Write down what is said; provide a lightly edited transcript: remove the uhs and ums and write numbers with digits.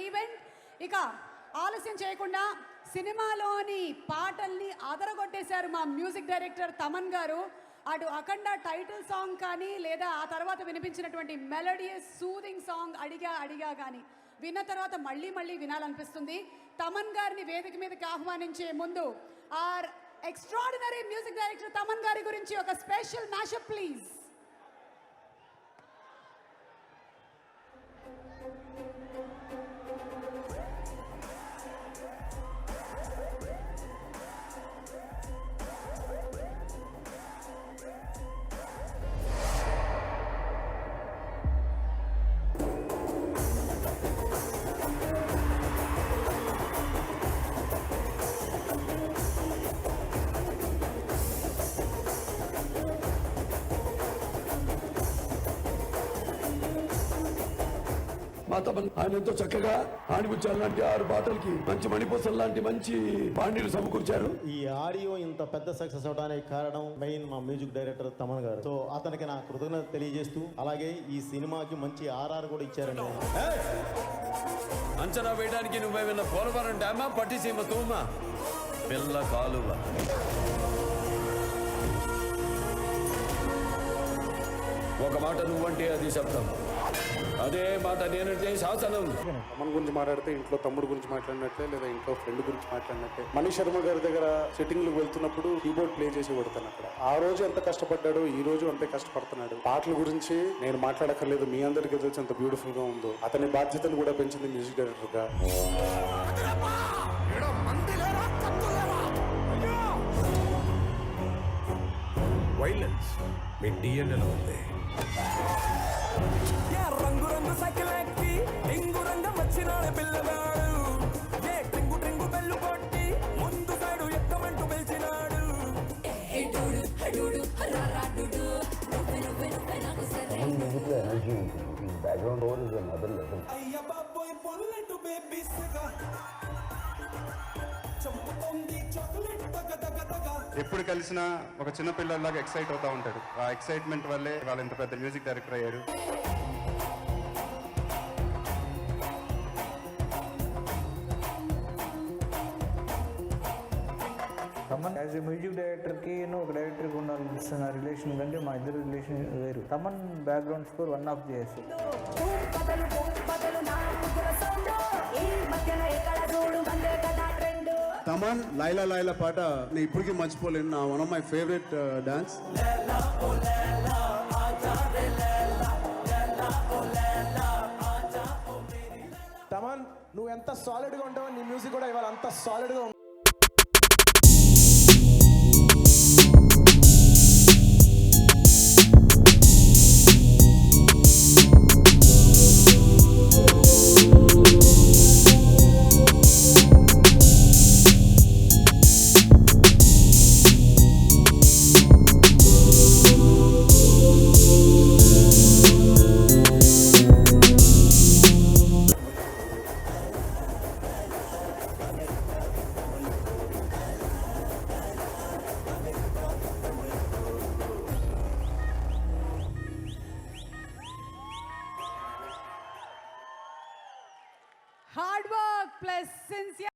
Event ఇక ఆలస్యం చేయకుండా సినిమాలోని పాటల్ని అదరగొట్టేశారు మా మ్యూజిక్ డైరెక్టర్ తమన్ గారు. అటు అఖండ టైటిల్ సాంగ్ కానీ లేదా ఆ తర్వాత వినిపించినటువంటి మెలోడియస్ సూదింగ్ సాంగ్ అడిగా కానీ విన్న తర్వాత మళ్ళీ మళ్ళీ వినాలనిపిస్తుంది. తమన్ గారిని వేదిక మీదకి ఆహ్వానించే ముందు our extraordinary music director Thaman గారి గురించి ఒక స్పెషల్ మ్యాషప్ ప్లీజ్. మా తమన్ ఆయన ఎంతో చక్కగా ఆణిముత్యాల లాంటి 6 పాటలకి మంచి మణిపూసల లాంటి మంచి పాండ్యులు సమకూర్చారు. ఈ ఆడియో ఇంత పెద్ద సక్సెస్ అవడానికి కారణం మెయిన్ మా మ్యూజిక్ డైరెక్టర్ తమన్ గారు. సో అతనికి నా కృతజ్ఞత తెలియజేస్తూ అలాగే ఈ సినిమాకి మంచి ఆర్ఆర్ కూడా ఇచ్చారండి. అంచనా వేయడానికి నువ్వేమైనా పోలవరం డ్యామా పట్టిసీమ తూమా పిల్ల కాలువ ఒక మాట నువ్వంటే అది శబ్దం, అదే మాట నేనంటే శాసనం. తమన్ గురించి మాట్లాడితే ఇంట్లో తమ్ముడు గురించి మాట్లాడినట్లే లేదా ఇంట్లో ఫ్రెండ్ గురించి మాట్లాడినట్లే. మనీష్ శర్మ గారి దగ్గర సెట్టింగ్లకు వెళ్తున్నప్పుడు కీబోర్డ్ ప్లే చేసి కొడతాను అక్కడ. ఆ రోజు ఎంత కష్టపడ్డాడో ఈ రోజు అంతే కష్టపడుతున్నాడు. పాటల గురించి నేను మాట్లాడక్కర్లేదు, మీ అందరికీ తెలిసి ఎంత బ్యూటిఫుల్ గా ఉందో. అతని బాధ్యతను కూడా పెంచింది మ్యూజిక్ డైరెక్టర్ గా. వైలెన్స్ మీ డిఎన్ఏలో ఉంది. రంగు రంగు సైకిల్ ఎక్కి టింగు రంగం వచ్చినాడు పిల్లగాడు. ఏ ట్రింగు ట్రింగు బెల్లు కొట్టి ముందు సైడు ఎక్కమంటూ పిలిచినాడు. అయ్య బాబోయ్ బుల్లెట్ బేబీస్ గా చంపుతోంది చాక్లెట్ తగ తగ తగ. ఎప్పుడు కలిసినా ఒక చిన్న పిల్లలాగా ఎక్సైట్ అవుతా ఉంటాడు. ఆ ఎక్సైట్మెంట్ వల్లే వాళ్ళు ఇంత పెద్ద మ్యూజిక్ డైరెక్టర్ అయ్యాడు. తమన్ యాజ్ ఏ మ్యూజిక్ డైరెక్టర్కి ఒక డైరెక్టర్కి ఉన్న రిలేషన్ కంటే మా ఇద్దరు రిలేషన్ వేరు. Thaman background score 1 of the best. Thaman Laila Laila పాట నేను ఇప్పటికీ మర్చిపోలేను. నా one of my favourite dance. Thaman నువ్వు ఎంత సాలిడ్ గా ఉంటావో నీ మ్యూజిక్ కూడా ఇవాళ అంత సాలిడ్ గా హార్డ్ వర్క్ ప్లస్ సిన్సియర్